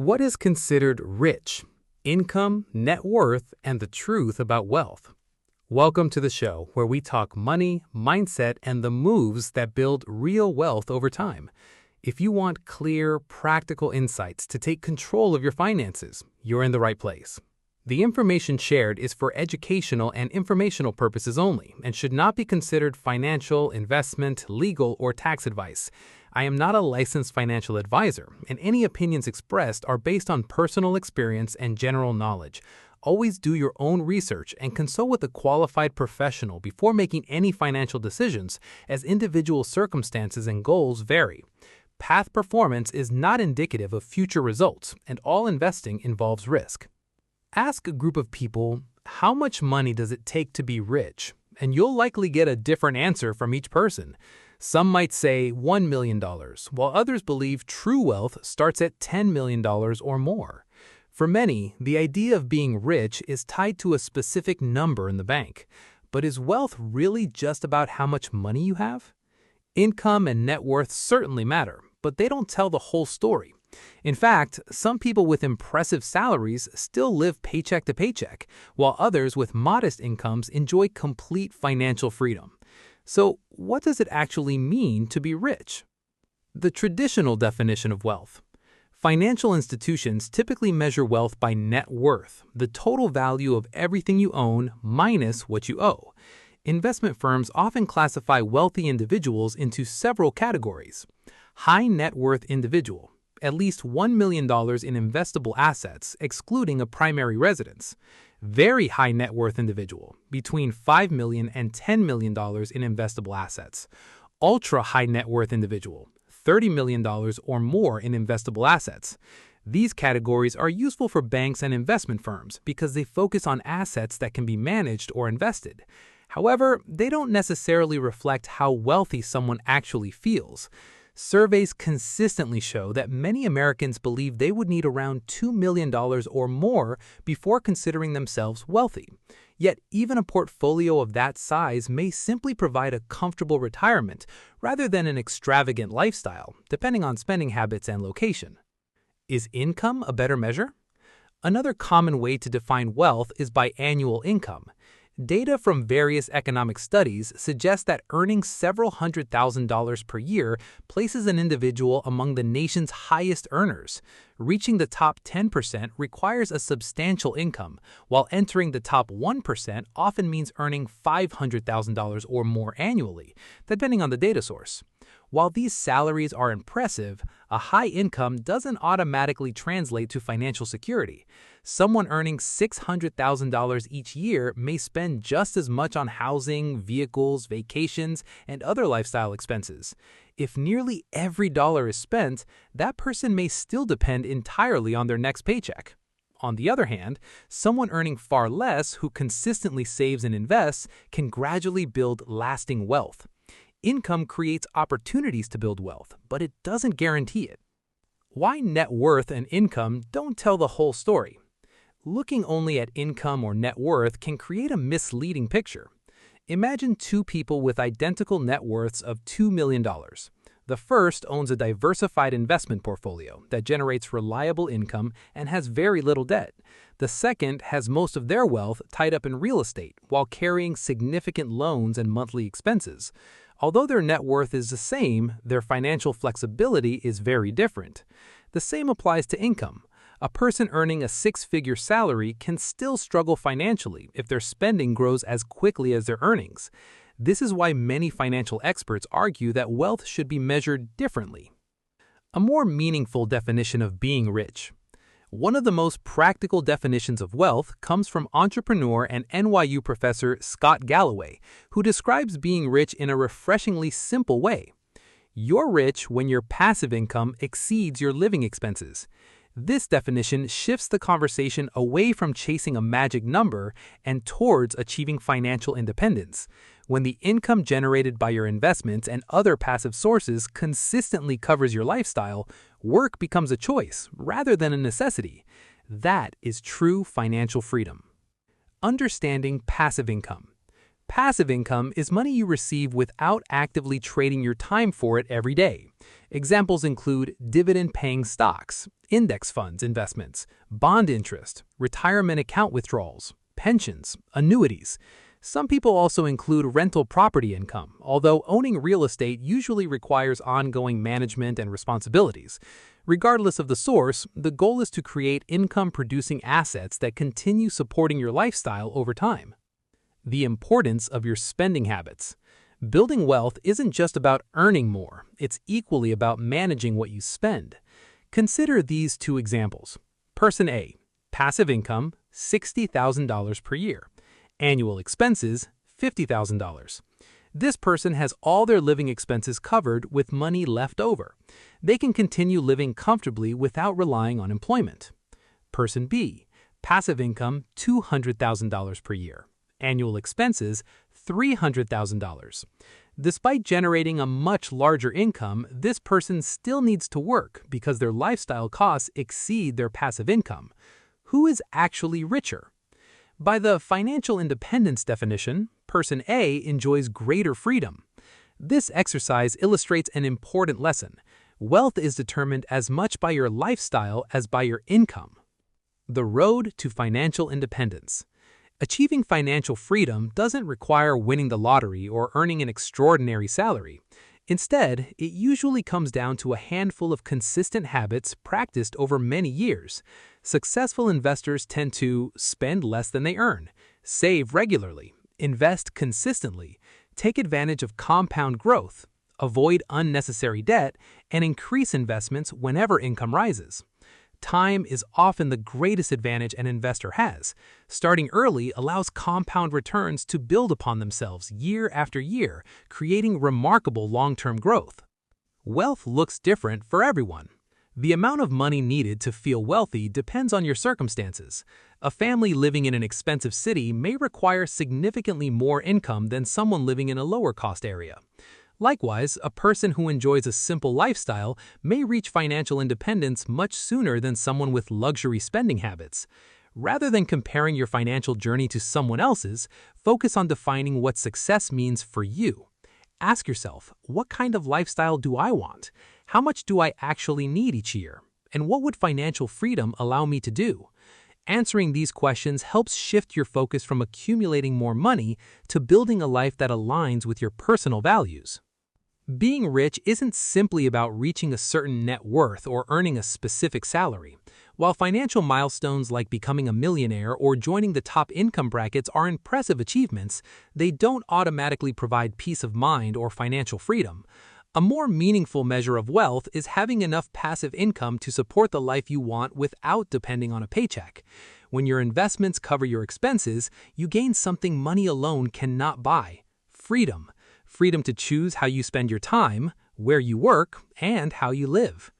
What is considered rich? Income, net worth, and the truth about wealth. Welcome to the show where we talk money, mindset, and the moves that build real wealth over time. If you want clear, practical insights to take control of your finances, you're in the right place. The information shared is for educational and informational purposes only and should not be considered financial, investment, legal, or tax advice. I am not a licensed financial advisor, and any opinions expressed are based on personal experience and general knowledge. Always do your own research and consult with a qualified professional before making any financial decisions, as individual circumstances and goals vary. Past performance is not indicative of future results, and all investing involves risk. Ask a group of people, how much money does it take to be rich? And you'll likely get a different answer from each person. Some might say $1 million, while others believe true wealth starts at $10 million or more. For many, the idea of being rich is tied to a specific number in the bank. But is wealth really just about how much money you have? Income and net worth certainly matter, but they don't tell the whole story. In fact, some people with impressive salaries still live paycheck to paycheck, while others with modest incomes enjoy complete financial freedom. So, what does it actually mean to be rich? The traditional definition of wealth. Financial institutions typically measure wealth by net worth, the total value of everything you own minus what you owe. Investment firms often classify wealthy individuals into several categories. High net worth individual, at least $1 million in investable assets, excluding a primary residence. Very high net worth individual, between $5 million and $10 million in investable assets. Ultra high net worth individual, $30 million or more in investable assets. These categories are useful for banks and investment firms because they focus on assets that can be managed or invested. However, they don't necessarily reflect how wealthy someone actually feels. Surveys consistently show that many Americans believe they would need around $2 million or more before considering themselves wealthy. Yet, even a portfolio of that size may simply provide a comfortable retirement rather than an extravagant lifestyle, depending on spending habits and location. Is income a better measure? Another common way to define wealth is by annual income. Data from various economic studies suggest that earning several $100,000 per year places an individual among the nation's highest earners. Reaching the top 10% requires a substantial income, while entering the top 1% often means earning $500,000 or more annually, depending on the data source. While these salaries are impressive, a high income doesn't automatically translate to financial security. Someone earning $600,000 each year may spend just as much on housing, vehicles, vacations, and other lifestyle expenses. If nearly every dollar is spent, that person may still depend entirely on their next paycheck. On the other hand, someone earning far less who consistently saves and invests can gradually build lasting wealth. Income creates opportunities to build wealth, but it doesn't guarantee it. Why net worth and income don't tell the whole story? Looking only at income or net worth can create a misleading picture. Imagine two people with identical net worths of $2 million. The first owns a diversified investment portfolio that generates reliable income and has very little debt. The second has most of their wealth tied up in real estate while carrying significant loans and monthly expenses. Although their net worth is the same, their financial flexibility is very different. The same applies to income. A person earning a six-figure salary can still struggle financially if their spending grows as quickly as their earnings. This is why many financial experts argue that wealth should be measured differently. A more meaningful definition of being rich. One of the most practical definitions of wealth comes from entrepreneur and NYU professor Scott Galloway, who describes being rich in a refreshingly simple way. You're rich when your passive income exceeds your living expenses. This definition shifts the conversation away from chasing a magic number and towards achieving financial independence. When the income generated by your investments and other passive sources consistently covers your lifestyle, work becomes a choice rather than a necessity. That is true financial freedom. Understanding passive income. Passive income is money you receive without actively trading your time for it every day. Examples include dividend-paying stocks, index funds investments, bond interest, retirement account withdrawals, pensions, annuities. Some people also include rental property income, although owning real estate usually requires ongoing management and responsibilities. Regardless of the source, the goal is to create income-producing assets that continue supporting your lifestyle over time. The importance of your spending habits. Building wealth isn't just about earning more, it's equally about managing what you spend. Consider these two examples. Person A, passive income, $60,000 per year. Annual expenses, $50,000. This person has all their living expenses covered with money left over. They can continue living comfortably without relying on employment. Person B, passive income, $200,000 per year. Annual expenses, $300,000. Despite generating a much larger income, this person still needs to work because their lifestyle costs exceed their passive income. Who is actually richer? By the financial independence definition, person A enjoys greater freedom. This exercise illustrates an important lesson. Wealth is determined as much by your lifestyle as by your income. The road to financial independence. Achieving financial freedom doesn't require winning the lottery or earning an extraordinary salary. Instead, it usually comes down to a handful of consistent habits practiced over many years. Successful investors tend to spend less than they earn, save regularly, invest consistently, take advantage of compound growth, avoid unnecessary debt, and increase investments whenever income rises. Time is often the greatest advantage an investor has. Starting early allows compound returns to build upon themselves year after year, creating remarkable long-term growth. Wealth looks different for everyone. The amount of money needed to feel wealthy depends on your circumstances. A family living in an expensive city may require significantly more income than someone living in a lower-cost area. Likewise, a person who enjoys a simple lifestyle may reach financial independence much sooner than someone with luxury spending habits. Rather than comparing your financial journey to someone else's, focus on defining what success means for you. Ask yourself, what kind of lifestyle do I want? How much do I actually need each year? And what would financial freedom allow me to do? Answering these questions helps shift your focus from accumulating more money to building a life that aligns with your personal values. Being rich isn't simply about reaching a certain net worth or earning a specific salary. While financial milestones like becoming a millionaire or joining the top income brackets are impressive achievements, they don't automatically provide peace of mind or financial freedom. A more meaningful measure of wealth is having enough passive income to support the life you want without depending on a paycheck. When your investments cover your expenses, you gain something money alone cannot buy: freedom. Freedom to choose how you spend your time, where you work, and how you live.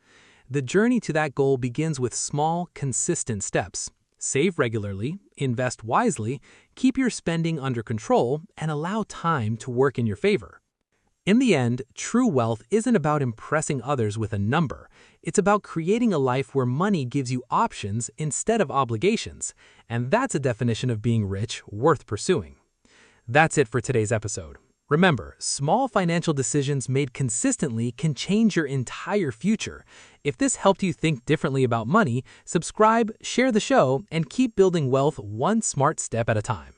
The journey to that goal begins with small, consistent steps. Save regularly, invest wisely, keep your spending under control, and allow time to work in your favor. In the end, true wealth isn't about impressing others with a number. It's about creating a life where money gives you options instead of obligations. And that's a definition of being rich worth pursuing. That's it for today's episode. Remember, small financial decisions made consistently can change your entire future. If this helped you think differently about money, subscribe, share the show, and keep building wealth one smart step at a time.